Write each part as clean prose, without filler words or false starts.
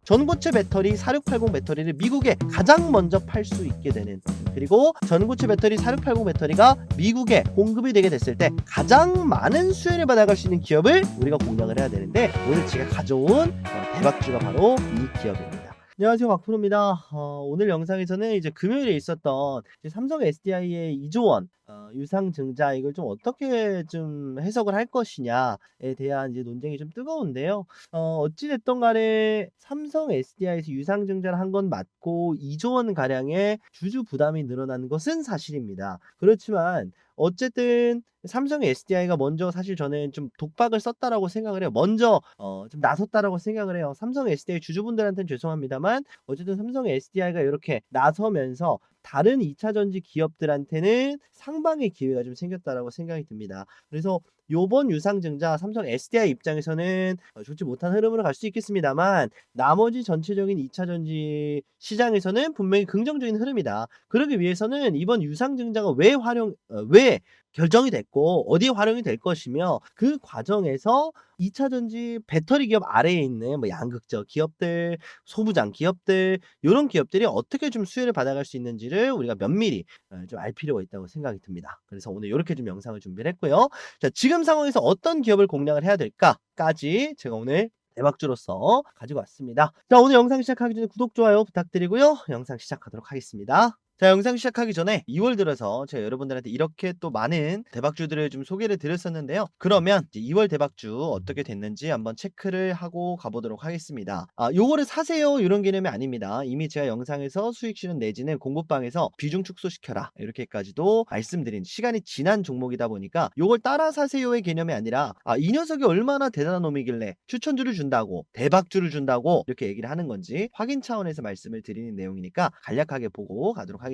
전고체 배터리 4680 배터리를 미국에 가장 먼저 팔 수 있게 되는, 그리고 전고체 배터리 4680 배터리가 미국에 공급이 되게 됐을 때 가장 많은 수혜를 받아갈 수 있는 기업을 우리가 공략을 해야 되는데, 오늘 제가 가져온 대박주가 바로 이 기업입니다. 안녕하세요, 박프로입니다. 오늘 영상에서는 이제 금요일에 있었던 삼성 SDI의 2조 원 유상증자, 이걸 좀 어떻게 좀 해석을 할 것이냐에 대한 이제 논쟁이 좀 뜨거운데요. 어찌됐든 간에 삼성 SDI에서 유상증자를 한 건 맞고 2조 원 가량의 주주 부담이 늘어나는 것은 사실입니다. 그렇지만 어쨌든 삼성 SDI가 먼저, 사실 저는 좀 독박을 썼다라고 생각을 해요. 먼저 좀 나섰다라고 생각을 해요. 삼성 SDI 주주분들한테는 죄송합니다만, 어쨌든 삼성 SDI가 이렇게 나서면서 다른 2차 전지 기업들한테는 상방의 기회가 좀 생겼다라고 생각이 듭니다. 그래서 요번 유상증자 삼성 SDI 입장에서는 좋지 못한 흐름으로 갈 수 있겠습니다만, 나머지 전체적인 2차 전지 시장에서는 분명히 긍정적인 흐름이다. 그러기 위해서는 이번 유상증자가 왜 결정이 됐고 어디에 활용이 될 것이며, 그 과정에서 2차 전지 배터리 기업 아래에 있는 뭐 양극재 기업들, 소부장 기업들, 요런 기업들이 어떻게 좀 수혜를 받아갈 수 있는지를 우리가 면밀히 좀 알 필요가 있다고 생각이 듭니다. 그래서 오늘 요렇게 좀 영상을 준비를 했고요. 자, 지금 상황에서 어떤 기업을 공략을 해야 될까까지 제가 오늘 대박주로서 가지고 왔습니다. 자, 오늘 영상 시작하기 전에 구독, 좋아요 부탁드리고요. 영상 시작하도록 하겠습니다. 자, 영상 시작하기 전에 2월 들어서 제가 여러분들한테 이렇게 또 많은 대박주들을 좀 소개를 드렸었는데요. 그러면 이제 2월 대박주 어떻게 됐는지 한번 체크를 하고 가보도록 하겠습니다. 요거를 사세요 이런 개념이 아닙니다. 이미 제가 영상에서 수익 실현 내지는 공부방에서 비중 축소시켜라 이렇게까지도 말씀드린, 시간이 지난 종목이다 보니까 요걸 따라 사세요의 개념이 아니라, 이 녀석이 얼마나 대단한 놈이길래 추천주를 준다고, 대박주를 준다고 이렇게 얘기를 하는 건지 확인 차원에서 말씀을 드리는 내용이니까 간략하게 보고 가도록 하겠습니다.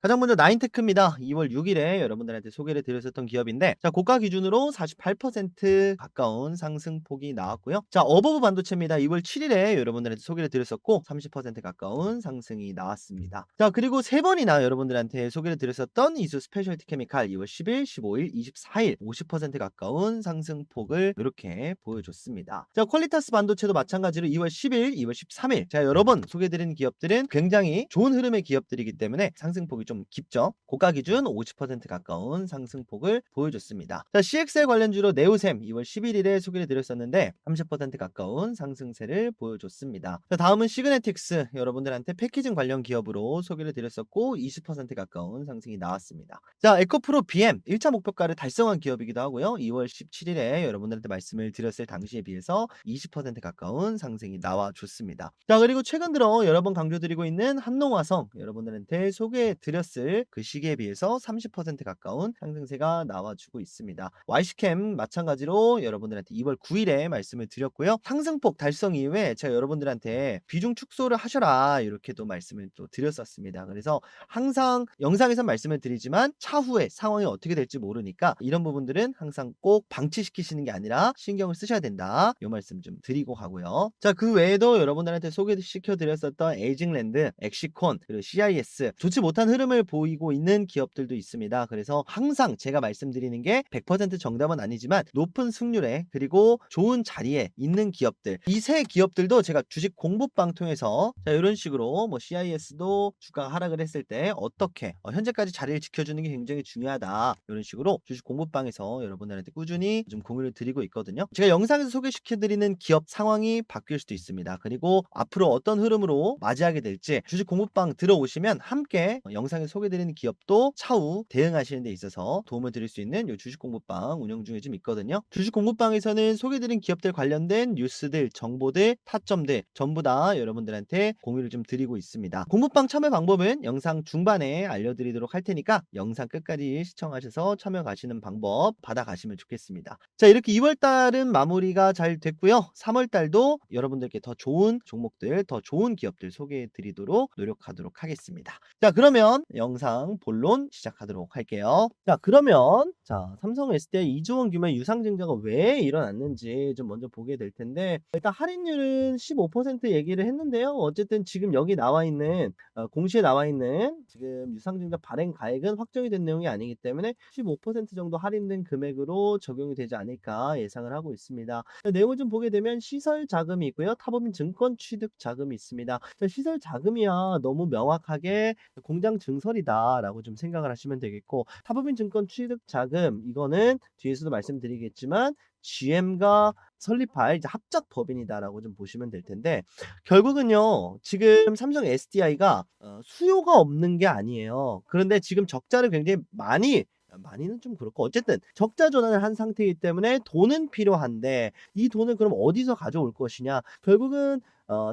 가장 먼저 나인테크입니다. 2월 6일에 여러분들한테 소개를 드렸었던 기업인데, 자, 고가 기준으로 48% 가까운 상승폭이 나왔고요. 자, 어버브 반도체입니다. 2월 7일에 여러분들한테 소개를 드렸었고 30% 가까운 상승이 나왔습니다. 자, 그리고 세 번이나 여러분들한테 소개를 드렸었던 이수 스페셜티 케미칼 2월 10일, 15일, 24일 50% 가까운 상승폭을 이렇게 보여줬습니다. 자, 퀄리타스 반도체도 마찬가지로 2월 10일, 2월 13일, 자, 여러 번 소개드린 기업들은 굉장히 좋은 흐름의 기업들이기 때문에 상승폭이 좀 깊죠. 고가 기준 50% 가까운 상승폭을 보여줬습니다. 자, CXL 관련주로 네오셈 2월 11일에 소개를 드렸었는데 30% 가까운 상승세를 보여줬습니다. 자, 다음은 시그네틱스, 여러분들한테 패키징 관련 기업으로 소개를 드렸었고 20% 가까운 상승이 나왔습니다. 자, 에코프로 BM 1차 목표가를 달성한 기업이기도 하고요. 2월 17일에 여러분들한테 말씀을 드렸을 당시에 비해서 20% 가까운 상승이 나와줬습니다. 자, 그리고 최근 들어 여러 번 강조드리고 있는 한농화성, 여러분들한테 소개해드렸을 그 시기에 비해서 30% 가까운 상승세가 나와주고 있습니다. YC캠 마찬가지로 여러분들한테 2월 9일에 말씀을 드렸고요. 상승폭 달성 이후에 제가 여러분들한테 비중 축소를 하셔라 이렇게도 말씀을 또 드렸었습니다. 그래서 항상 영상에서 말씀을 드리지만 차후에 상황이 어떻게 될지 모르니까 이런 부분들은 항상 꼭 방치시키시는 게 아니라 신경을 쓰셔야 된다, 이 말씀 좀 드리고 가고요. 자, 그 외에도 여러분들한테 소개시켜 드렸었던 에이징랜드, 엑시콘, 그리고 CIS 좋지 못한 흐름을 보이고 있는 기업들도 있습니다. 그래서 항상 제가 말씀드리는 게 100% 정답은 아니지만 높은 승률에 그리고 좋은 자리에 있는 기업들, 이 세 기업들도 제가 주식 공부방 통해서, 자, 이런 식으로 뭐 CIS도 주가 하락을 했을 때 어떻게 현재까지 자리를 지켜주는 게 굉장히 중요하다, 이런 식으로 주식 공부방에서 여러분들한테 꾸준히 좀 공유를 드리고 있거든요. 제가 영상에서 소개시켜드리는 기업 상황이 바뀔 수도 있습니다. 그리고 앞으로 어떤 흐름으로 맞이하게 될지 주식 공부방 들어오시면 함께 영상에서 소개드리는 기업도 차후 대응하시는 데 있어서 도움을 드릴 수 있는 이 주식 공부방 운영 중에 좀 있거든요. 주식 공부방에서는 소개드린 기업들 관련된 뉴스들, 정보들, 타점들 전부 다 여러분들한테 공유를 좀 드리고 있습니다. 공부방 참여 방법은 영상 중반에 알려드리도록 할 테니까 영상 끝까지 시청하셔서 참여 가시는 방법 받아가시면 좋겠습니다. 자, 이렇게 2월달은 마무리가 잘 됐고요. 3월달도 여러분들께 더 좋은 종목들, 더 좋은 기업들 소개해 드리도록 노력하도록 하겠습니다. 자, 그러면 영상 본론 시작하도록 할게요. 자, 그러면 삼성 SDI 2조 원 규모의 유상증자가 왜 일어났는지 좀 먼저 보게 될 텐데, 일단 할인율은 15% 얘기를 했는데요. 어쨌든 지금 여기 나와 있는 공시에 나와 있는 지금 유상증자 발행 가액은 확정이 된 내용이 아니기 때문에 15% 정도 할인된 금액으로 적용이 되지 않을까 예상을 하고 있습니다. 자, 내용을 좀 보게 되면 시설 자금이 있고요. 타법인 증권 취득 자금이 있습니다. 자, 시설 자금이야 너무 명확하게 공장 증설이다라고 좀 생각을 하시면 되겠고, 타법인 증권 취득 자금 이거는 뒤에서도 말씀드리겠지만 GM과 설립할 이제 합작 법인이다라고 좀 보시면 될 텐데, 결국은요 지금 삼성 SDI가 수요가 없는 게 아니에요. 그런데 지금 적자를 굉장히 많이는 좀 그렇고 어쨌든 적자 전환을 한 상태이기 때문에 돈은 필요한데, 이 돈을 그럼 어디서 가져올 것이냐, 결국은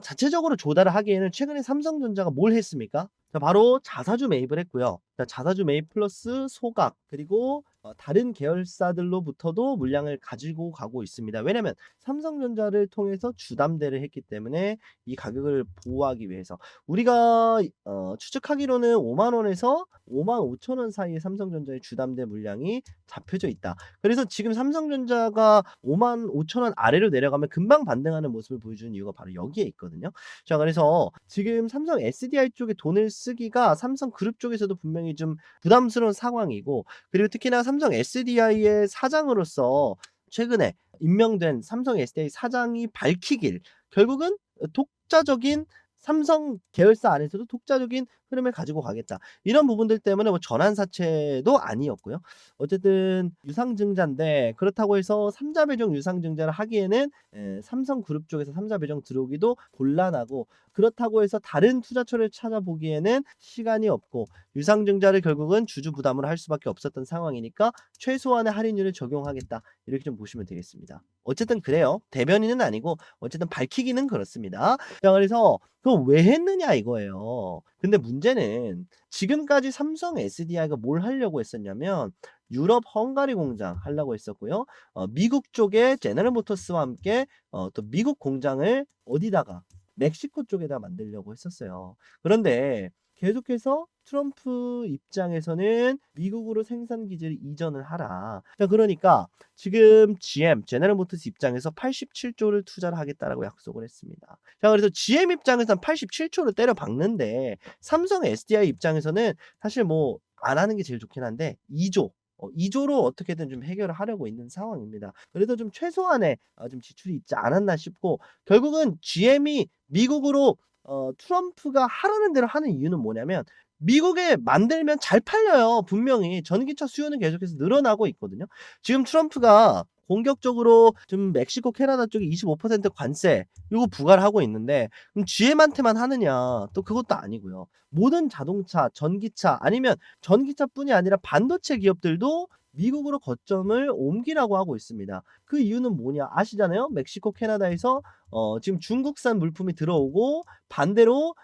자체적으로 조달을 하기에는 최근에 삼성전자가 뭘 했습니까? 자, 바로 자사주 매입을 했고요. 자, 자사주 매입 플러스 소각, 그리고 다른 계열사들로부터도 물량을 가지고 가고 있습니다. 왜냐면 삼성전자를 통해서 주담대를 했기 때문에 이 가격을 보호하기 위해서. 우리가 추측하기로는 5만 원에서 5만 5천 원 사이에 삼성전자의 주담대 물량이 잡혀져 있다. 그래서 지금 삼성전자가 5만 5천 원 아래로 내려가면 금방 반등하는 모습을 보여주는 이유가 바로 여기에 있거든요. 자, 그래서 지금 삼성 SDI 쪽에 돈을 쓰기가 삼성그룹 쪽에서도 분명히 좀 부담스러운 상황이고, 그리고 특히나 삼성 SDI의 사장으로서 최근에 임명된 삼성 SDI 사장이 밝히길, 결국은 독자적인 삼성 계열사 안에서도 독자적인 흐름을 가지고 가겠다, 이런 부분들 때문에 뭐 전환사채도 아니었고요. 어쨌든 유상증자인데, 그렇다고 해서 삼자 배정 유상증자를 하기에는 삼성그룹 쪽에서 삼자 배정 들어오기도 곤란하고, 그렇다고 해서 다른 투자처를 찾아보기에는 시간이 없고, 유상증자를 결국은 주주 부담으로 할 수밖에 없었던 상황이니까 최소한의 할인율을 적용하겠다, 이렇게 좀 보시면 되겠습니다. 어쨌든 그래요. 대변인은 아니고 어쨌든 밝히기는 그렇습니다. 자, 그래서 그럼 왜 했느냐 이거예요. 근데 문제는 지금까지 삼성 SDI가 뭘 하려고 했었냐면 유럽 헝가리 공장 하려고 했었고요. 미국 쪽에 제너럴 모터스와 함께 또 미국 공장을 어디다가 멕시코 쪽에다 만들려고 했었어요. 그런데 계속해서 트럼프 입장에서는 미국으로 생산 기지를 이전을 하라. 자, 그러니까 지금 GM, 제너럴 모터스 입장에서 87조를 투자를 하겠다라고 약속을 했습니다. 자, 그래서 GM 입장에서는 87조를 때려 박는데, 삼성 SDI 입장에서는 사실 뭐 안 하는 게 제일 좋긴 한데 2조, 2조로 어떻게든 좀 해결을 하려고 있는 상황입니다. 그래도 좀 최소한의 좀 지출이 있지 않았나 싶고, 결국은 GM이 미국으로 트럼프가 하라는 대로 하는 이유는 뭐냐면, 미국에 만들면 잘 팔려요. 분명히 전기차 수요는 계속해서 늘어나고 있거든요. 지금 트럼프가 공격적으로 좀 멕시코, 캐나다 쪽에 25% 관세 이거 부과를 하고 있는데, 그럼 GM한테만 하느냐? 또 그것도 아니고요. 모든 자동차, 전기차, 아니면 전기차뿐이 아니라 반도체 기업들도 미국으로 거점을 옮기라고 하고 있습니다. 그 이유는 뭐냐 아시잖아요. 멕시코, 캐나다에서 지금 중국산 물품이 들어오고, 반대로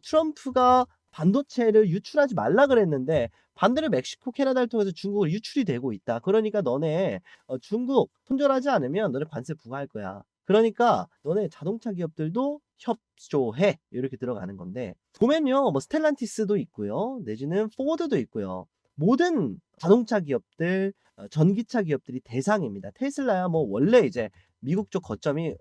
트럼프가 반도체를 유출하지 말라 그랬는데 반대로 멕시코, 캐나다를 통해서 중국으로 유출이 되고 있다. 그러니까 너네 중국 손절하지 않으면 너네 관세 부과할 거야. 그러니까 너네 자동차 기업들도 협조해, 이렇게 들어가는 건데, 보면요 뭐 스텔란티스도 있고요, 내지는 포드도 있고요. 모든 자동차 기업들, 전기차 기업들이 대상입니다. 테슬라야 뭐 원래 이제 미국 쪽 거점이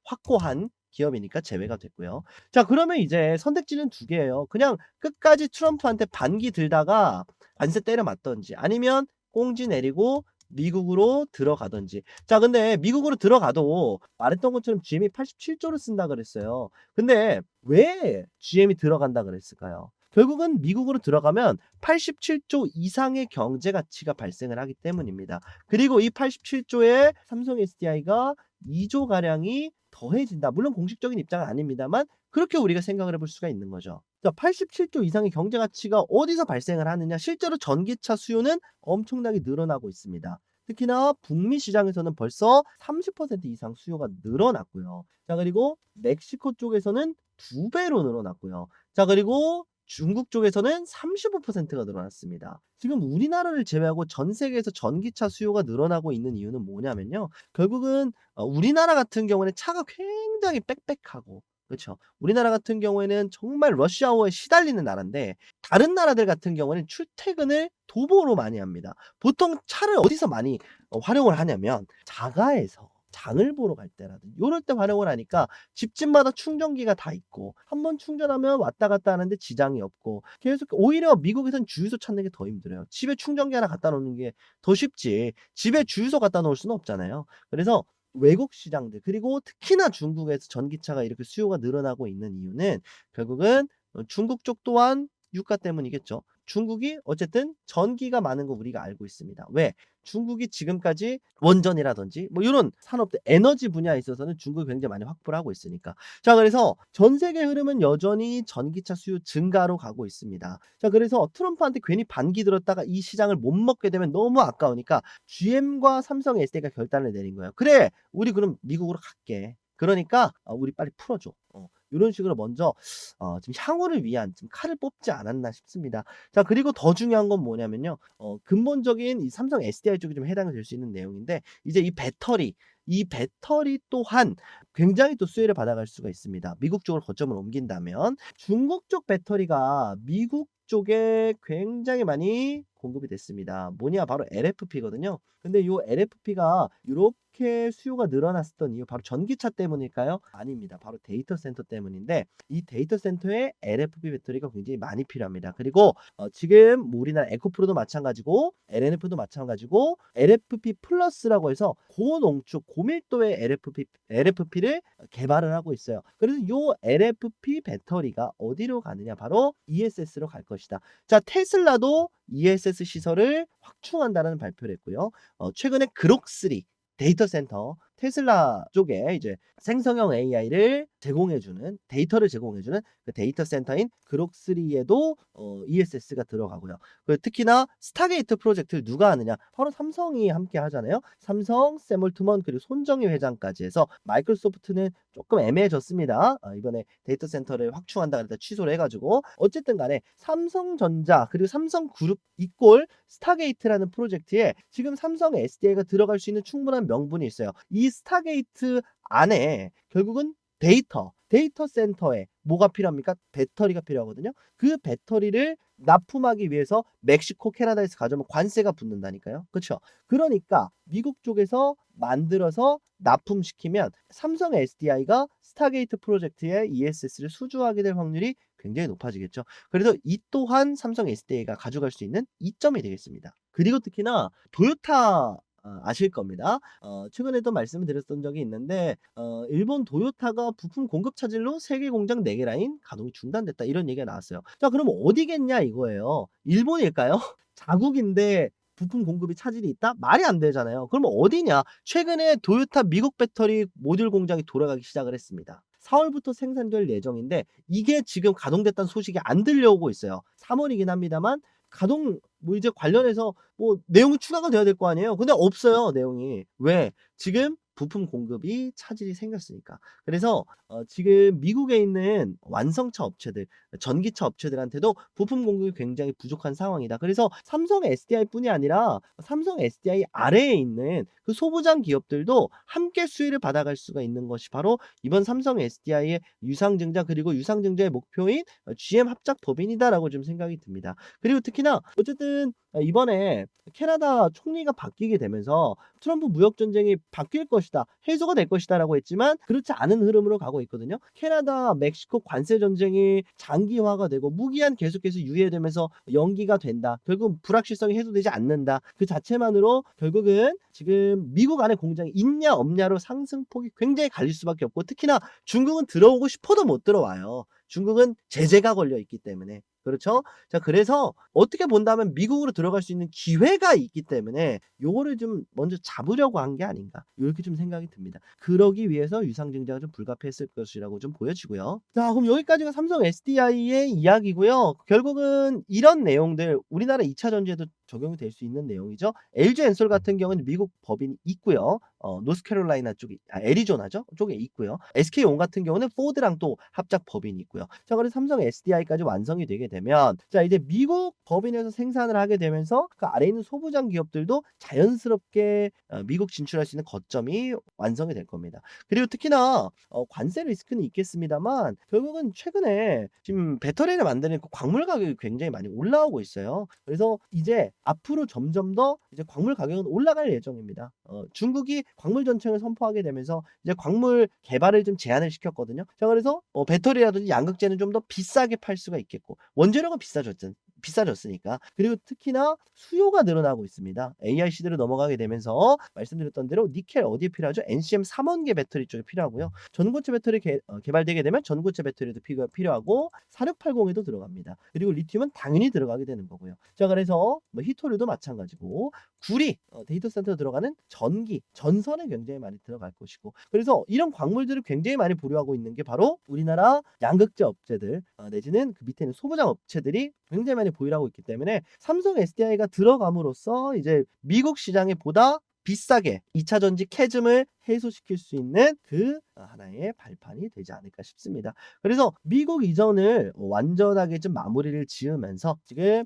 확고한 기업이니까 제외가 됐고요. 자, 그러면 이제 선택지는 두 개예요. 그냥 끝까지 트럼프한테 반기 들다가 관세 때려 맞던지, 아니면 꽁지 내리고 미국으로 들어가던지. 자, 근데 미국으로 들어가도 말했던 것처럼 GM이 87조를 쓴다 그랬어요. 근데 왜 GM이 들어간다 그랬을까요? 결국은 미국으로 들어가면 87조 이상의 경제 가치가 발생을 하기 때문입니다. 그리고 이 87조에 삼성 SDI가 2조 가량이 더해진다. 물론 공식적인 입장은 아닙니다만 그렇게 우리가 생각을 해볼 수가 있는 거죠. 자, 87조 이상의 경제 가치가 어디서 발생을 하느냐? 실제로 전기차 수요는 엄청나게 늘어나고 있습니다. 특히나 북미 시장에서는 벌써 30% 이상 수요가 늘어났고요. 자, 그리고 멕시코 쪽에서는 2배로 늘어났고요. 자, 그리고 중국 쪽에서는 35%가 늘어났습니다. 지금 우리나라를 제외하고 전 세계에서 전기차 수요가 늘어나고 있는 이유는 뭐냐면요. 결국은 우리나라 같은 경우는 차가 굉장히 빽빽하고, 그쵸. 우리나라 같은 경우에는 정말 러시아워에 시달리는 나라인데 다른 나라들 같은 경우는 출퇴근을 도보로 많이 합니다. 보통 차를 어디서 많이 활용을 하냐면 자가에서 장을 보러 갈 때라든지 요럴 때 활용을 하니까 집집마다 충전기가 다 있고 한 번 충전하면 왔다 갔다 하는데 지장이 없고 계속 오히려 미국에선 주유소 찾는 게 더 힘들어요. 집에 충전기 하나 갖다 놓는 게 더 쉽지 집에 주유소 갖다 놓을 수는 없잖아요. 그래서 외국 시장들 그리고 특히나 중국에서 전기차가 이렇게 수요가 늘어나고 있는 이유는 결국은 중국 쪽 또한 유가 때문이겠죠. 중국이 어쨌든 전기가 많은 거 우리가 알고 있습니다. 왜? 중국이 지금까지 원전이라든지 뭐 요런 산업들 에너지 분야에 있어서는 중국이 굉장히 많이 확보를 하고 있으니까. 자 그래서 전 세계 흐름은 여전히 전기차 수요 증가로 가고 있습니다. 자 그래서 트럼프한테 괜히 반기 들었다가 이 시장을 못 먹게 되면 너무 아까우니까 GM과 삼성 SDI가 결단을 내린 거예요. "그래. 우리 그럼 미국으로 갈게. 그러니까 우리 빨리 풀어줘." 요런 식으로 먼저 좀 향후를 위한 좀 칼을 뽑지 않았나 싶습니다. 자 그리고 더 중요한 건 뭐냐면요. 근본적인 이 삼성 SDI 쪽이 좀 해당이 될 수 있는 내용인데 이제 이 배터리 또한 굉장히 또 수혜를 받아갈 수가 있습니다. 미국 쪽으로 거점을 옮긴다면 중국 쪽 배터리가 미국 쪽에 굉장히 많이 공급이 됐습니다. 뭐냐 바로 LFP거든요. 근데 요 LFP가 요렇게 수요가 늘어났었던 이유 바로 전기차 때문일까요? 아닙니다. 바로 데이터 센터 때문인데 이 데이터 센터에 LFP 배터리가 굉장히 많이 필요합니다. 그리고 지금 뭐 우리나라 에코프로도 마찬가지고 LNF도 마찬가지고 LFP 플러스라고 해서 고농축 고밀도의 LFP를 개발을 하고 있어요. 그래서 요 LFP 배터리가 어디로 가느냐 바로 ESS로 갈 것이다. 자 테슬라도 ESS 시설을 확충한다는 발표를 했고요. 최근에 그록3 데이터 센터 테슬라 쪽에 이제 생성형 AI를 제공해주는 데이터를 제공해주는 그 데이터 센터인 그록3에도 ESS가 들어가고요. 특히나 스타게이트 프로젝트를 누가 하느냐? 바로 삼성이 함께 하잖아요. 삼성, 샘 올트먼 그리고 손정희 회장까지 해서 마이크로소프트는 조금 애매해졌습니다. 이번에 데이터 센터를 확충한다 그랬다 취소를 해가지고 어쨌든 간에 삼성전자 그리고 삼성그룹 이꼴 스타게이트라는 프로젝트에 지금 삼성 SDI가 들어갈 수 있는 충분한 명분이 있어요. 이 스타게이트 안에 결국은 데이터 센터에 뭐가 필요합니까? 배터리가 필요하거든요. 그 배터리를 납품하기 위해서 멕시코, 캐나다에서 가져오면 관세가 붙는다니까요. 그렇죠? 그러니까 미국 쪽에서 만들어서 납품시키면 삼성 SDI가 스타게이트 프로젝트에 ESS를 수주하게 될 확률이 굉장히 높아지겠죠. 그래서 이 또한 삼성 SDI가 가져갈 수 있는 이점이 되겠습니다. 그리고 특히나 토요타 아실 겁니다. 최근에도 말씀을 드렸던 적이 있는데 일본 도요타가 부품 공급 차질로 세계 공장 4개 라인 가동이 중단됐다 이런 얘기가 나왔어요. 자 그럼 어디겠냐 이거예요. 일본일까요? 자국인데 부품 공급이 차질이 있다? 말이 안 되잖아요. 그러면 어디냐? 최근에 도요타 미국 배터리 모듈 공장이 돌아가기 시작을 했습니다. 4월부터 생산될 예정인데 이게 지금 가동됐다는 소식이 안 들려오고 있어요. 3월이긴 합니다만 가동 뭐 이제 관련해서 뭐 내용이 추가가 돼야 될 거 아니에요. 근데 없어요, 내용이. 왜? 지금 부품 공급이 차질이 생겼으니까. 그래서 지금 미국에 있는 완성차 업체들, 전기차 업체들한테도 부품 공급이 굉장히 부족한 상황이다. 그래서 삼성 SDI뿐이 아니라 삼성 SDI 아래에 있는 그 소부장 기업들도 함께 수혜를 받아갈 수가 있는 것이 바로 이번 삼성 SDI의 유상증자 그리고 유상증자의 목표인 GM 합작 법인이다라고 좀 생각이 듭니다. 그리고 특히나 어쨌든 이번에 캐나다 총리가 바뀌게 되면서 트럼프 무역 전쟁이 바뀔 것이다, 해소가 될 것이다라고 했지만 그렇지 않은 흐름으로 가고 있거든요. 캐나다, 멕시코 관세 전쟁이 장기화가 되고 무기한 계속해서 유예되면서 연기가 된다. 결국 불확실성이 해소되지 않는다. 그 자체만으로 결국은 지금 미국 안에 공장이 있냐 없냐로 상승폭이 굉장히 갈릴 수밖에 없고 특히나 중국은 들어오고 싶어도 못 들어와요. 중국은 제재가 걸려 있기 때문에. 그렇죠? 자, 그래서 어떻게 본다면 미국으로 들어갈 수 있는 기회가 있기 때문에 요거를 좀 먼저 잡으려고 한 게 아닌가. 이렇게 좀 생각이 듭니다. 그러기 위해서 유상증자가 좀 불가피했을 것이라고 좀 보여지고요. 자, 그럼 여기까지가 삼성 SDI의 이야기고요. 결국은 이런 내용들 우리나라 2차 전지에도 적용이 될 수 있는 내용이죠. LG 엔솔 같은 경우는 미국 법인이 있고요. 노스캐롤라이나 쪽이 애리조나죠? 쪽에 있고요. SK온 같은 경우는 포드랑 또 합작 법인이 있고요. 자, 그래서 삼성 SDI까지 완성이 되게 되면 자 이제 미국 법인에서 생산을 하게 되면서 그 아래에 있는 소부장 기업들도 자연스럽게 미국 진출할 수 있는 거점이 완성이 될 겁니다. 그리고 특히나 관세 리스크는 있겠습니다만 결국은 최근에 지금 배터리를 만드는 그 광물 가격이 굉장히 많이 올라오고 있어요. 그래서 이제 앞으로 점점 더 이제 광물 가격은 올라갈 예정입니다. 중국이 광물 전쟁을 선포하게 되면서 이제 광물 개발을 좀 제한을 시켰거든요. 자 그래서 배터리라든지 양극재는 좀 더 비싸게 팔 수가 있겠고 원재료가 비싸졌으니까. 그리고 특히나 수요가 늘어나고 있습니다. AI 시대로 넘어가게 되면서 말씀드렸던 대로 니켈 어디에 필요하죠? NCM 3원계 배터리 쪽에 필요하고요. 전고체 배터리 개발되게 되면 전고체 배터리도 필요하고 4680에도 들어갑니다. 그리고 리튬은 당연히 들어가게 되는 거고요. 자 그래서 뭐 히토류도 마찬가지고 구리 데이터 센터에 들어가는 전기, 전선에 굉장히 많이 들어갈 것이고 그래서 이런 광물들을 굉장히 많이 보유하고 있는 게 바로 우리나라 양극재 업체들 내지는 그 밑에 있는 소부장 업체들이 굉장히 많이 보유하고 있기 때문에 삼성 SDI가 들어감으로써 이제 미국 시장에 보다 비싸게 2차 전지 캐즘을 해소시킬 수 있는 그 하나의 발판이 되지 않을까 싶습니다. 그래서 미국 이전을 완전하게 좀 마무리를 지으면서 지금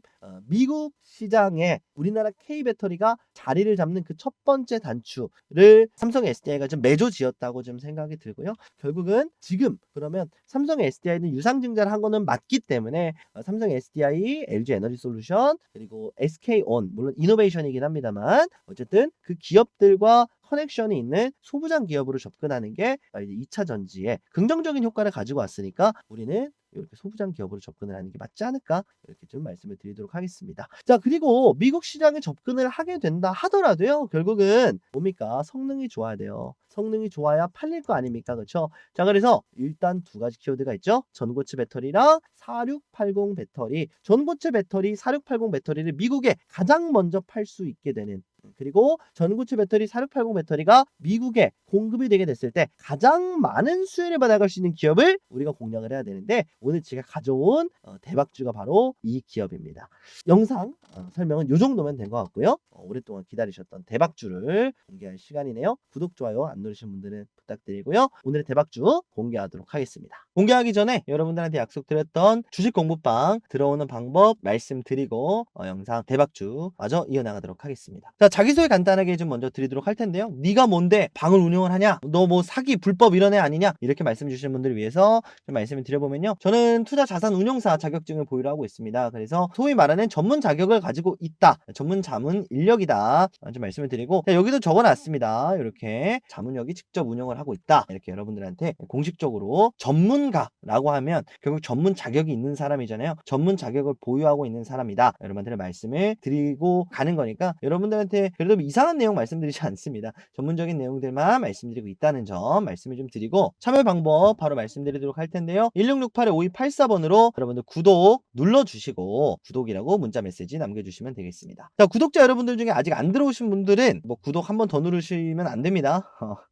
미국 시장에 우리나라 K배터리가 자리를 잡는 그 첫 번째 단추를 삼성 SDI가 좀 매조지었다고 좀 생각이 들고요. 결국은 지금 그러면 삼성 SDI는 유상증자를 한 거는 맞기 때문에 삼성 SDI, LG 에너지 솔루션 그리고 SK온 물론 이노베이션이긴 합니다만 어쨌든 그 기업들과 커넥션이 있는 소부장 기업으로 접근하는 게 이제 2차 전지에 긍정적인 효과를 가지고 왔으니까 우리는 이렇게 소부장 기업으로 접근을 하는 게 맞지 않을까 이렇게 좀 말씀을 드리도록 하겠습니다. 자 그리고 미국 시장에 접근을 하게 된다 하더라도요 결국은 뭡니까 성능이 좋아야 돼요. 성능이 좋아야 팔릴 거 아닙니까 그렇죠? 자 그래서 일단 두 가지 키워드가 있죠. 전고체 배터리랑 4680 배터리. 전고체 배터리 4680 배터리를 미국에 가장 먼저 팔 수 있게 되는 그리고 전고체 배터리 4680 배터리가 미국에 공급이 되게 됐을 때 가장 많은 수혜를 받아갈 수 있는 기업을 우리가 공략을 해야 되는데 오늘 제가 가져온 대박주가 바로 이 기업입니다. 영상 설명은 이 정도면 된 것 같고요. 오랫동안 기다리셨던 대박주를 공개할 시간이네요. 구독, 좋아요 안 누르신 분들은 부탁드리고요. 오늘의 대박주 공개하도록 하겠습니다. 공개하기 전에 여러분들한테 약속드렸던 주식 공부방 들어오는 방법 말씀드리고 영상 대박주 마저 이어나가도록 하겠습니다. 자 자기소개 간단하게 좀 먼저 드리도록 할 텐데요. 네가 뭔데 방을 운영을 하냐? 너 뭐 사기 불법 이런 애 아니냐? 이렇게 말씀 주시는 분들을 위해서 좀 말씀을 드려보면요. 저는 투자 자산 운용사 자격증을 보유를 하고 있습니다. 그래서 소위 말하는 전문 자격을 가지고 있다. 전문 자문 인력이다. 좀 말씀을 드리고 자, 여기도 적어놨습니다. 이렇게 자문력이 직접 운영을 하고 있다. 이렇게 여러분들한테 공식적으로 전문가라고 하면 결국 전문 자격이 있는 사람이잖아요. 전문 자격을 보유하고 있는 사람이다. 여러분들의 말씀을 드리고 가는 거니까 여러분들한테 그래도 이상한 내용 말씀드리지 않습니다. 전문적인 내용들만 말씀드리고 있다는 점 말씀을 좀 드리고 참여 방법 바로 말씀드리도록 할 텐데요. 1668-5284번으로 여러분들 구독 눌러주시고 구독이라고 문자 메시지 남겨주시면 되겠습니다. 자 구독자 여러분들 중에 아직 안 들어오신 분들은 뭐 구독 한번 더 누르시면 안 됩니다.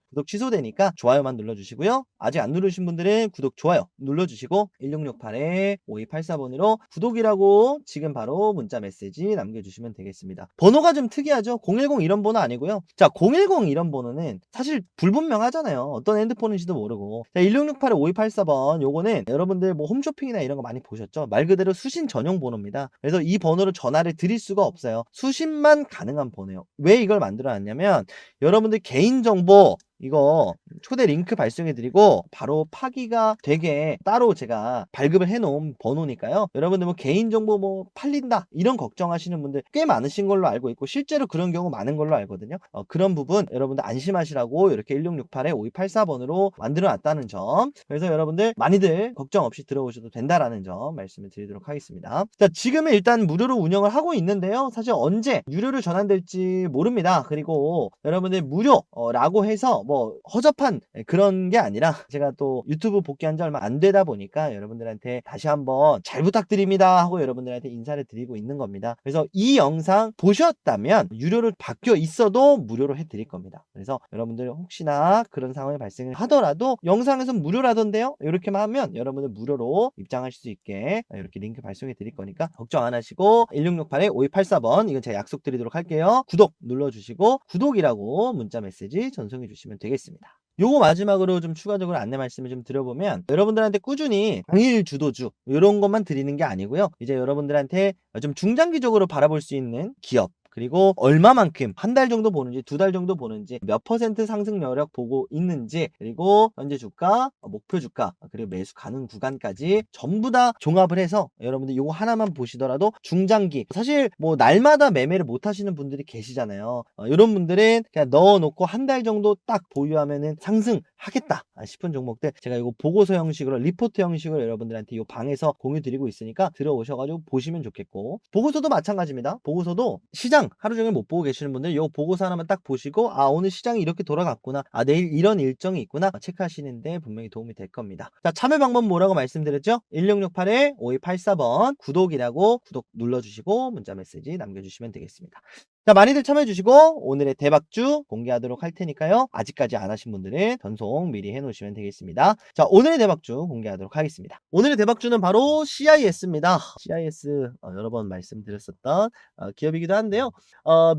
구독 취소되니까 좋아요만 눌러주시고요. 아직 안 누르신 분들은 구독, 좋아요 눌러주시고 1668-5284번으로 구독이라고 지금 바로 문자 메시지 남겨주시면 되겠습니다. 번호가 좀 특이하죠? 010 이런 번호 아니고요. 자, 010 이런 번호는 사실 불분명하잖아요. 어떤 핸드폰인지도 모르고. 자, 1668-5284번 요거는 여러분들 뭐 홈쇼핑이나 이런 거 많이 보셨죠? 말 그대로 수신 전용 번호입니다. 그래서 이 번호로 전화를 드릴 수가 없어요. 수신만 가능한 번호예요. 왜 이걸 만들어 놨냐면 여러분들 개인정보 이거 초대 링크 발송해드리고 바로 파기가 되게 따로 제가 발급을 해놓은 번호니까요. 여러분들 뭐 개인정보 뭐 팔린다 이런 걱정하시는 분들 꽤 많으신 걸로 알고 있고 실제로 그런 경우 많은 걸로 알거든요. 그런 부분 여러분들 안심하시라고 이렇게 1668-5284번으로 만들어놨다는 점 그래서 여러분들 많이들 걱정 없이 들어오셔도 된다라는 점 말씀을 드리도록 하겠습니다. 자 지금은 일단 무료로 운영을 하고 있는데요. 사실 언제 유료로 전환될지 모릅니다. 그리고 여러분들 무료라고 해서 뭐 허접한 그런 게 아니라 제가 또 유튜브 복귀한 지 얼마 안 되다 보니까 여러분들한테 다시 한번 잘 부탁드립니다 하고 여러분들한테 인사를 드리고 있는 겁니다. 그래서 이 영상 보셨다면 유료로 바뀌어 있어도 무료로 해드릴 겁니다. 그래서 여러분들 혹시나 그런 상황이 발생을 하더라도 영상에서 무료라던데요 이렇게만 하면 여러분들 무료로 입장하실 수 있게 이렇게 링크 발송해 드릴 거니까 걱정 안 하시고 1668-5284번 이건 제가 약속드리도록 할게요. 구독 눌러주시고 구독이라고 문자 메시지 전송해 주시면 되겠습니다. 요거 마지막으로 좀 추가적으로 안내 말씀을 좀 드려보면 여러분들한테 꾸준히 당일 주도주 요런 것만 드리는 게 아니고요. 이제 여러분들한테 좀 중장기적으로 바라볼 수 있는 기업 그리고 얼마만큼 한 달 정도 보는지 두 달 정도 보는지 몇 퍼센트 상승 여력 보고 있는지 그리고 현재 주가 목표 주가 그리고 매수 가능 구간까지 전부 다 종합을 해서 여러분들 요거 하나만 보시더라도 중장기 사실 뭐 날마다 매매를 못 하시는 분들이 계시잖아요. 이런 분들은 그냥 넣어 놓고 한 달 정도 딱 보유하면은 상승하겠다 싶은 종목들 제가 이거 보고서 형식으로 리포트 형식으로 여러분들한테 이 방에서 공유 드리고 있으니까 들어오셔 가지고 보시면 좋겠고 보고서도 마찬가지입니다. 보고서도 시장 하루 종일 못 보고 계시는 분들 요 보고서 하나만 딱 보시고 아 오늘 시장이 이렇게 돌아갔구나. 아 내일 이런 일정이 있구나. 체크하시는데 분명히 도움이 될 겁니다. 자 참여 방법 뭐라고 말씀드렸죠? 1668-5284번 구독이라고 구독 눌러주시고 문자 메시지 남겨주시면 되겠습니다. 자 많이들 참여해주시고 오늘의 대박주 공개하도록 할 테니까요. 아직까지 안 하신 분들은 전송 미리 해놓으시면 되겠습니다. 자 오늘의 대박주 공개하도록 하겠습니다. 오늘의 대박주는 바로 CIS입니다. CIS 여러 번 말씀드렸었던 기업이기도 한데요.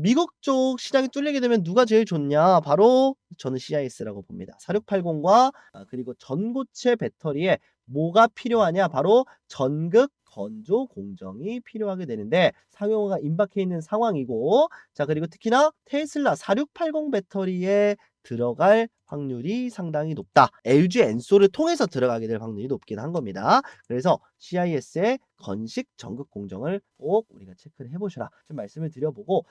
미국 쪽 시장이 뚫리게 되면 누가 제일 좋냐? 바로 저는 CIS라고 봅니다. 4680과 그리고 전고체 배터리에 뭐가 필요하냐? 바로 전극 건조 공정이 필요하게 되는데 상용화가 임박해 있는 상황이고 자 그리고 특히나 테슬라 4680 배터리에 들어갈 확률이 상당히 높다. LG 엔솔을 통해서 들어가게 될 확률이 높긴 한 겁니다. 그래서 CIS의 건식 전극 공정을 꼭 우리가 체크를 해보셔라. 좀 말씀을 드려보고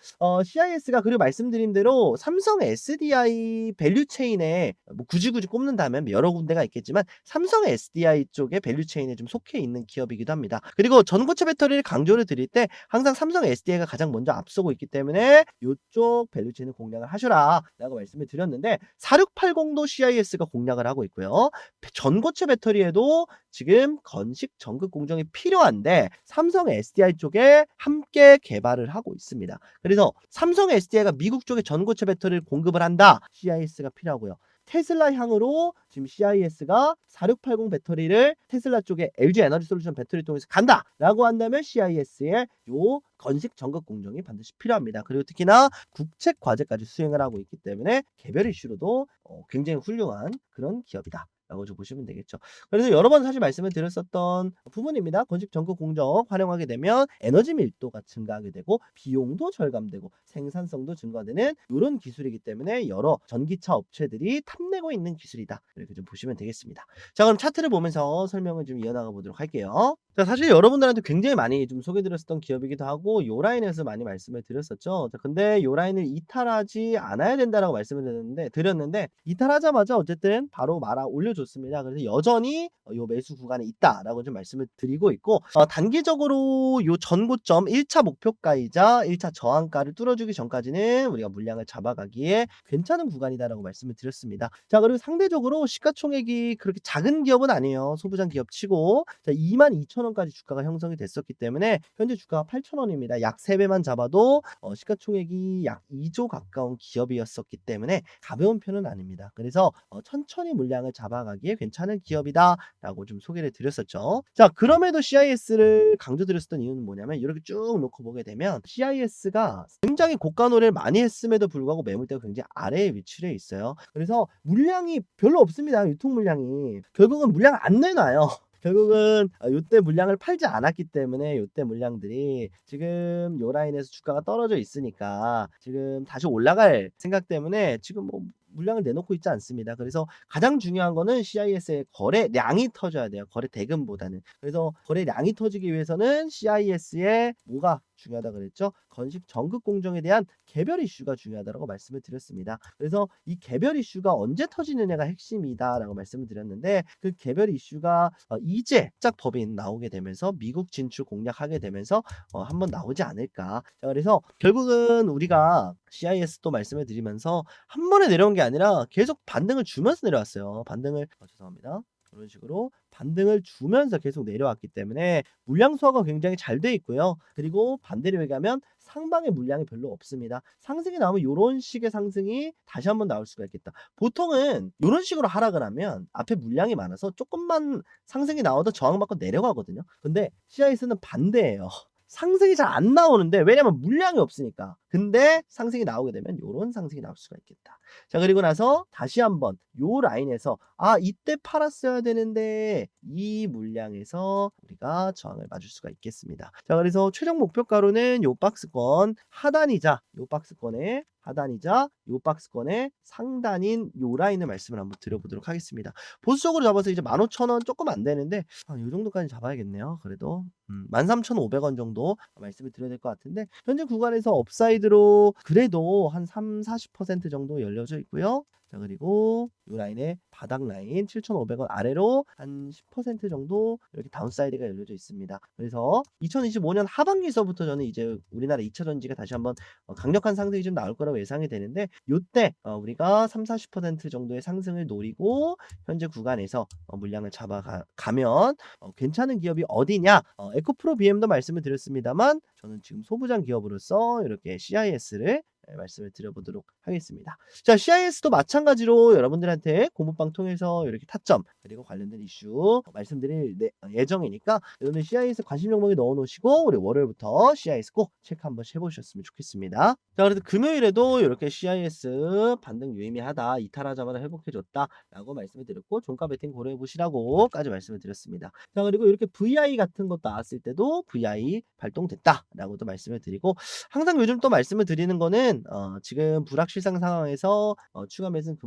CIS가 그리고 말씀드린 대로 삼성 SDI 밸류 체인에 뭐 굳이 꼽는다면 여러 군데가 있겠지만 삼성 SDI 쪽의 밸류 체인에 좀 속해 있는 기업이기도 합니다. 그리고 전고체 배터리를 강조를 드릴 때 항상 삼성 SDI가 가장 먼저 앞서고 있기 때문에 이쪽 밸류 체인을 공략을 하셔라 라고 말씀을 드렸는데 4680도 CIS가 공략을 하고 있고요. 전고체 배터리에도 지금 건식 전극 공정이 필요한데 삼성 SDI 쪽에 함께 개발을 하고 있습니다. 그래서 삼성 SDI가 미국 쪽에 전고체 배터리를 공급을 한다. CIS가 필요하고요. 테슬라 향으로 지금 CIS가 4680 배터리를 테슬라 쪽에 LG 에너지 솔루션 배터리 통해서 간다 라고 한다면 CIS의 요 건식 전극 공정이 반드시 필요합니다. 그리고 특히나 국책 과제까지 수행을 하고 있기 때문에 개별 이슈로도 굉장히 훌륭한 그런 기업이다. 라고 좀 보시면 되겠죠. 그래서 여러 번 사실 말씀을 드렸었던 부분입니다. 건식 전극 공정 활용하게 되면 에너지 밀도가 증가하게 되고 비용도 절감되고 생산성도 증가되는 이런 기술이기 때문에 여러 전기차 업체들이 탐내고 있는 기술이다. 이렇게 좀 보시면 되겠습니다. 자 그럼 차트를 보면서 설명을 좀 이어나가 보도록 할게요. 자 사실 여러분들한테 굉장히 많이 좀 소개드렸었던 기업이기도 하고 요 라인에서 많이 말씀을 드렸었죠. 자 근데 요 라인을 이탈하지 않아야 된다라고 말씀을 드렸는데 이탈하자마자 어쨌든 바로 말아 올려줬습니다. 그래서 여전히 요 매수 구간에 있다라고 좀 말씀을 드리고 있고 단기적으로 요 전고점 1차 목표가이자 1차 저항가를 뚫어주기 전까지는 우리가 물량을 잡아가기에 괜찮은 구간이다라고 말씀을 드렸습니다. 자 그리고 상대적으로 시가총액이 그렇게 작은 기업은 아니에요. 소부장 기업 치고 자 22,000원까지 주가가 형성이 됐었기 때문에 현재 주가가 8,000원입니다. 약 3배만 잡아도 시가총액이 약 2조 가까운 기업이었었기 때문에 가벼운 편은 아닙니다. 그래서 천천히 물량을 잡아가기에 괜찮은 기업이다 라고 좀 소개를 드렸었죠. 자 그럼에도 CIS를 강조드렸었던 이유는 뭐냐면 이렇게 쭉 놓고 보게 되면 CIS가 굉장히 고가노래를 많이 했음에도 불구하고 매물대가 굉장히 아래에 위치해 있어요. 그래서 물량이 별로 없습니다. 유통 물량이 결국은 물량 안 내놔요. 결국은 요때 물량을 팔지 않았기 때문에 요때 물량들이 지금 요 라인에서 주가가 떨어져 있으니까 지금 다시 올라갈 생각 때문에 지금 뭐 물량을 내놓고 있지 않습니다. 그래서 가장 중요한 거는 CIS의 거래량이 터져야 돼요. 거래 대금보다는. 그래서 거래량이 터지기 위해서는 CIS의 뭐가 중요하다 그랬죠? 건식 전극 공정에 대한 개별 이슈가 중요하다고 말씀을 드렸습니다. 그래서 이 개별 이슈가 언제 터지느냐가 핵심이다라고 말씀을 드렸는데 그 개별 이슈가 이제 짝 법인 나오게 되면서 미국 진출 공략하게 되면서 한번 나오지 않을까. 자, 그래서 결국은 우리가 CIS도 말씀을 드리면서 한 번에 내려온 게 아니라 계속 반등을 주면서 내려왔어요. 반등을 죄송합니다. 이런 식으로 반등을 주면서 계속 내려왔기 때문에 물량 소화가 굉장히 잘 돼 있고요. 그리고 반대로 얘기하면 상방의 물량이 별로 없습니다. 상승이 나오면 이런 식의 상승이 다시 한번 나올 수가 있겠다. 보통은 이런 식으로 하락을 하면 앞에 물량이 많아서 조금만 상승이 나와도 저항받고 내려가거든요. 근데 CIS는 반대예요. 상승이 잘 안 나오는데 왜냐면 물량이 없으니까. 근데 상승이 나오게 되면 요런 상승이 나올 수가 있겠다. 자, 그리고 나서 다시 한번 요 라인에서 이때 팔았어야 되는데 이 물량에서 우리가 저항을 맞을 수가 있겠습니다. 자, 그래서 최종 목표가로는 요 박스권 하단이자 요 박스권의 하단이자 요 박스권의 상단인 요 라인을 말씀을 한번 드려보도록 하겠습니다. 보수적으로 잡아서 이제 15,000원 조금 안 되는데 요 정도까지 잡아야겠네요. 그래도 13,500원 정도 말씀을 드려야 될 것 같은데 현재 구간에서 업사이드로 그래도 한 30-40% 정도 열려져 있고요. 자, 그리고 이 라인의 바닥 라인 7,500원 아래로 한 10% 정도 이렇게 다운사이드가 열려져 있습니다. 그래서 2025년 하반기서부터 저는 이제 우리나라 2차 전지가 다시 한번 강력한 상승이 좀 나올 거라고 예상이 되는데 요때 우리가 30-40% 정도의 상승을 노리고 현재 구간에서 물량을 잡아가면 괜찮은 기업이 어디냐? 에코프로 BM도 말씀을 드렸습니다만 저는 지금 소부장 기업으로서 이렇게 CIS를 말씀을 드려보도록 하겠습니다. 자, CIS도 마찬가지로 여러분들한테 공부방 통해서 이렇게 타점 그리고 관련된 이슈 말씀드릴 예정이니까 여러분들 CIS 관심 종목에 넣어 놓으시고 우리 월요일부터 CIS 꼭 체크 한번 해보셨으면 좋겠습니다. 자, 그래도 금요일에도 이렇게 CIS 반등 유의미하다, 이탈하자마자 회복해줬다 라고 말씀을 드렸고 종가 베팅 고려해 보시라고까지 말씀을 드렸습니다. 자, 그리고 이렇게 VI 같은 것도 나왔을 때도 VI 발동됐다 라고도 말씀을 드리고 항상 요즘 또 말씀을 드리는 거는 지금 불확실성 상황에서 추가 매수는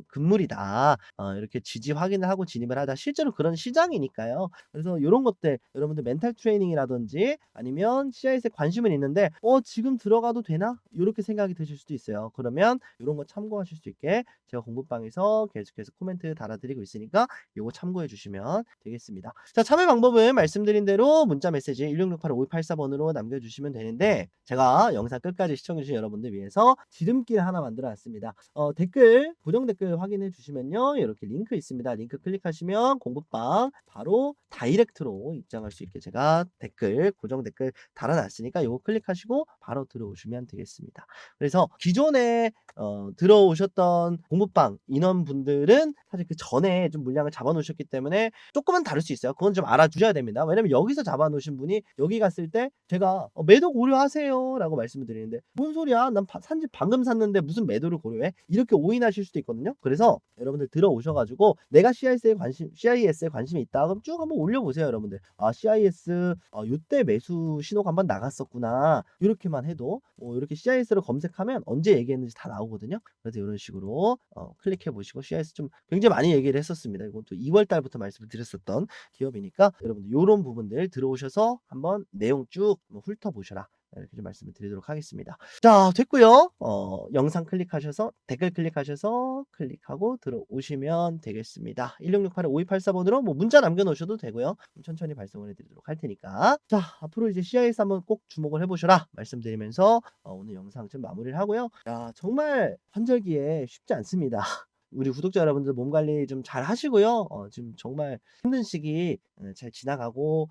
금물이다. 이렇게 지지 확인을 하고 진입을 하다. 실제로 그런 시장이니까요. 그래서 이런 것들 여러분들 멘탈 트레이닝이라든지 아니면 CIS에 관심은 있는데 지금 들어가도 되나? 이렇게 생각이 드실 수도 있어요. 그러면 이런 거 참고하실 수 있게 제가 공부방에서 계속해서 코멘트 달아드리고 있으니까 이거 참고해 주시면 되겠습니다. 자, 참여 방법은 말씀드린 대로 문자 메시지 1668-5284번으로 남겨주시면 되는데 제가 영상 끝까지 시청해주신 여러분들 위해서 지름길 하나 만들어 놨습니다. 댓글 고정 댓글 확인해 주시면요 이렇게 링크 있습니다. 링크 클릭하시면 공부방 바로 다이렉트로 입장할 수 있게 제가 댓글 고정 댓글 달아놨으니까 이거 클릭하시고 바로 들어오시면 되겠습니다. 그래서 기존에 들어오셨던 공부방 인원분들은 사실 그 전에 좀 물량을 잡아 놓으셨기 때문에 조금은 다를 수 있어요. 그건 좀 알아주셔야 됩니다. 왜냐면 여기서 잡아 놓으신 분이 여기 갔을 때 제가 매도 고려하세요 라고 말씀을 드리는데 뭔 소리야, 난 산지 방금 샀는데 무슨 매도를 고려해, 이렇게 오인하실 수도 있거든요. 그래서 여러분들 들어오셔가지고 내가 CIS에 관심이 있다 그럼 쭉 한번 올려보세요. 여러분들 CIS 요때 매수 신호가 한번 나갔었구나 이렇게만 해도 이렇게 CIS로 검색하면 언제 얘기했는지 다 나오거든요. 그래서 이런 식으로 클릭해 보시고 CIS 좀 굉장히 많이 얘기를 했었습니다. 이건 또 2월 달부터 말씀을 드렸었던 기업이니까 여러분들 이런 부분들 들어오셔서 한번 내용 쭉 훑어보셔라 이렇게 좀 말씀을 드리도록 하겠습니다. 자, 됐고요. 영상 클릭하셔서 댓글 클릭하셔서 클릭하고 들어오시면 되겠습니다. 1668-5284번으로 문자 남겨놓으셔도 되고요. 천천히 발송을 해드리도록 할 테니까. 자, 앞으로 이제 CIS 한번 꼭 주목을 해보셔라 말씀드리면서 오늘 영상 좀 마무리를 하고요. 야, 정말 환절기에 쉽지 않습니다. 우리 구독자 여러분들 몸 관리 좀 잘 하시고요. 지금 정말 힘든 시기 잘 지나가고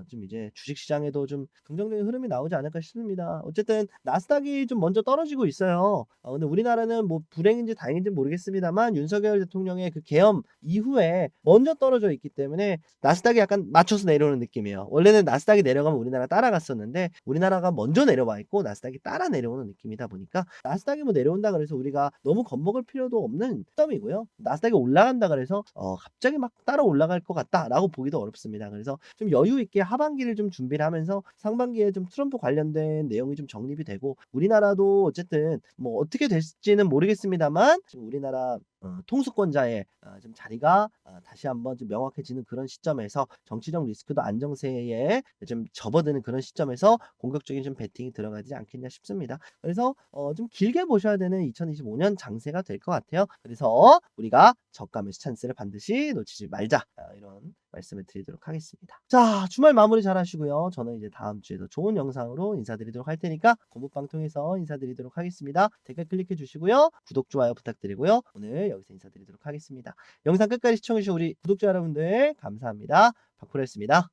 좀 이제 주식 시장에도 좀 긍정적인 흐름이 나오지 않을까 싶습니다. 어쨌든 나스닥이 좀 먼저 떨어지고 있어요. 근데 우리나라는 뭐 불행인지 다행인지 모르겠습니다만 윤석열 대통령의 그 계엄 이후에 먼저 떨어져 있기 때문에 나스닥이 약간 맞춰서 내려오는 느낌이에요. 원래는 나스닥이 내려가면 우리나라 따라갔었는데 우리나라가 먼저 내려와 있고 나스닥이 따라 내려오는 느낌이다 보니까 나스닥이 뭐 내려온다 그래서 우리가 너무 겁먹을 필요도 없는 시점이고요. 나스닥이 올라간다 그래서 갑자기 막 따라 올라갈 것 같다라고 보기도 어렵습니다. 그래서 좀 여유 있게 하반기를 좀 준비를 하면서 상반기에 좀 트럼프 관련된 내용이 좀 정립이 되고 우리나라도 어쨌든 뭐 어떻게 될지는 모르겠습니다만 지금 우리나라 통수권자의 좀 자리가 다시 한번 좀 명확해지는 그런 시점에서 정치적 리스크도 안정세에 좀 접어드는 그런 시점에서 공격적인 좀 베팅이 들어가지 않겠냐 싶습니다. 그래서 좀 길게 보셔야 되는 2025년 장세가 될 것 같아요. 그래서 우리가 저가 매수 찬스를 반드시 놓치지 말자 이런 말씀을 드리도록 하겠습니다. 자, 주말 마무리 잘 하시고요. 저는 이제 다음 주에도 좋은 영상으로 인사드리도록 할 테니까 공부방 통해서 인사드리도록 하겠습니다. 댓글 클릭해 주시고요. 구독, 좋아요 부탁드리고요. 오늘 여기서 인사드리도록 하겠습니다. 영상 끝까지 시청해주신 우리 구독자 여러분들 감사합니다. 박프로였습니다.